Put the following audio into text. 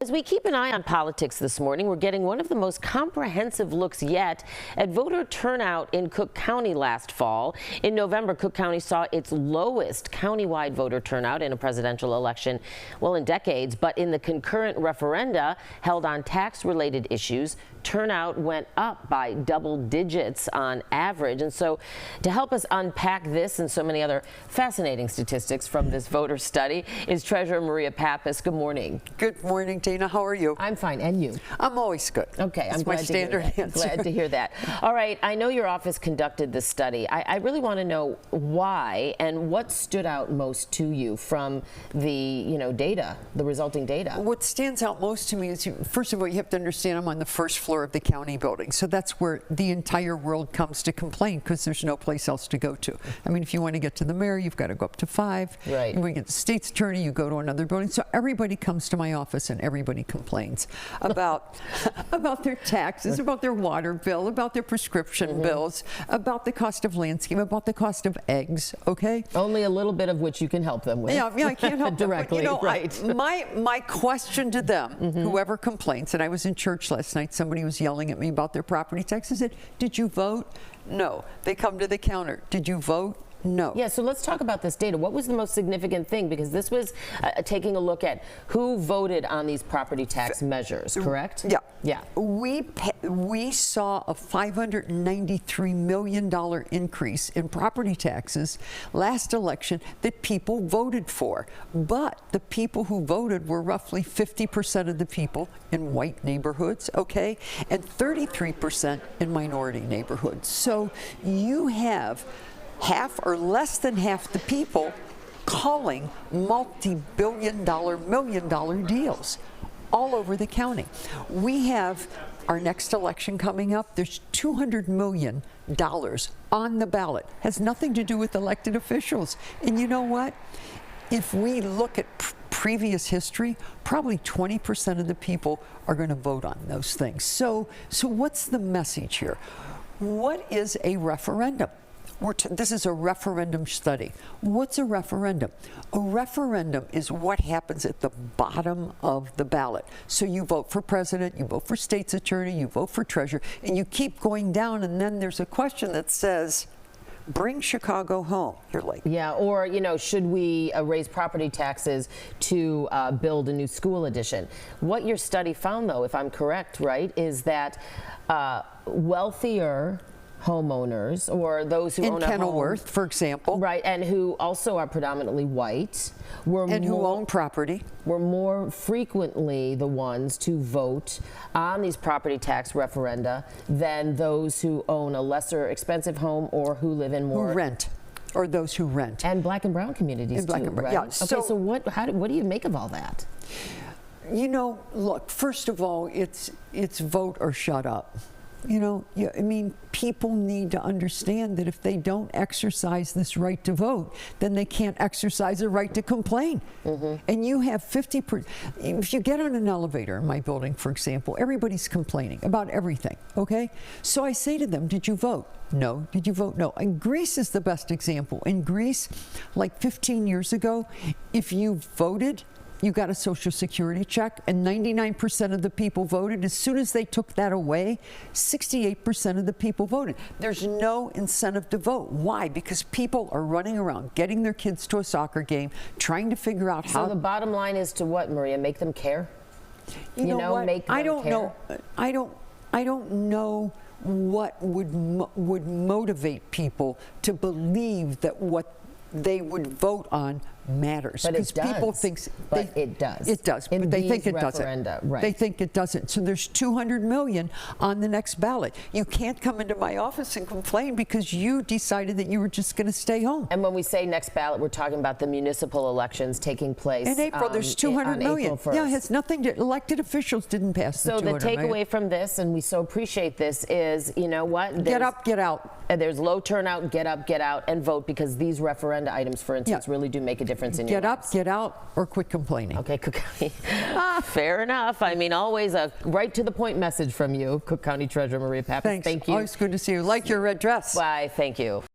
As we keep an eye on politics this morning, we're getting one of the most comprehensive looks yet at voter turnout in Cook County last fall. In November, Cook County saw its lowest countywide voter turnout in a presidential election, well, in decades. But in the concurrent referenda held on tax-related issues, turnout went up by double digits on average. And so to help us unpack this and so many other fascinating statistics from this voter study is Treasurer Maria Pappas. Good morning. Good morning, Dana. How are you? I'm fine. And you? I'm always good. Okay. I'm glad my standard answer. Glad to hear that. All right. I know your office conducted this study. I really want to know why and what stood out most to you from the, data, the resulting data. What stands out most to me is, first of all, you have to understand I'm on the first floor of the county building. So that's where the entire world comes to complain because there's no place else to go to. I mean, if you want to get to the mayor, you've got to go up to 5. Right. You want to get the state's attorney, you go to another building. So everybody comes to my office and everybody complains about their taxes, about their water bill, about their prescription bills, about the cost of landscape, about the cost of eggs, okay? Only a little bit of which you can help them with. Yeah, I can't help directly, them, but, right. my question to them, whoever complains, and I was in church last night, somebody was yelling at me about their property tax. I said, did you vote? No. They come to the counter. Did you vote? No. Yeah, so let's talk about this data. What was the most significant thing? Because this was taking a look at who voted on these property tax measures, correct? Yeah. Yeah. We saw a $593 million increase in property taxes last election that people voted for. But the people who voted were roughly 50% of the people in white neighborhoods, okay, and 33% in minority neighborhoods. So you have half or less than half the people calling multi-billion dollar, million-dollar deals all over the county. We have our next election coming up. There's $200 million on the ballot. Has nothing to do with elected officials. And you know what? If we look at previous history, probably 20% of the people are going to vote on those things. So what's the message here? What is a referendum? This is a referendum study. What's a referendum? A referendum is what happens at the bottom of the ballot. So you vote for president, you vote for state's attorney, you vote for treasurer, and you keep going down, and then there's a question that says, bring Chicago home. You're like, yeah, or should we raise property taxes to build a new school addition? What your study found, though, if I'm correct, right, is that wealthier homeowners, or those who own a home, in Kenilworth, for example, right, and who also are predominantly white, who own property, were more frequently the ones to vote on these property tax referenda than those who own a lesser expensive home or who live in more rent. Or those who rent. And black and brown communities too, right? Yeah. Okay, so what do you make of all that? Look, first of all, it's vote or shut up. I mean, people need to understand that if they don't exercise this right to vote, then they can't exercise a right to complain. And you have 50%. If you get on an elevator in my building, for example, everybody's complaining about everything, okay? So I say to them, did you vote? No. Did you vote? No. And Greece is the best example. In Greece, like 15 years ago, if you voted, you got a Social Security check, and 99% of the people voted. As soon as they took that away, 68% of the people voted. There's no incentive to vote. Why? Because people are running around, getting their kids to a soccer game, trying to figure out how. So the bottom line is to what, Maria? Make them care? You know what? Make them I don't care? know. I don't know what would motivate people to believe that what they would vote on matters. But it does. People think it does. It does, but they think it doesn't. Right. They think it doesn't. So there's $200 million on the next ballot. You can't come into my office and complain because you decided that you were just going to stay home. And when we say next ballot, we're talking about the municipal elections taking place in April. There's $200 million. Yeah, it has nothing to. Elected officials didn't pass the $200 million. So the takeaway from this, and we so appreciate this, is what? Get up, get out. There's low turnout. Get up, get out, and vote, because these referenda items, for instance, really do make a difference in your lives. Get out, or quit complaining. Okay, Cook County. Fair enough. I mean, always a right to the point message from you, Cook County Treasurer Maria Pappas. Thanks. Thank you. Always good to see you. Like your red dress. Why, thank you.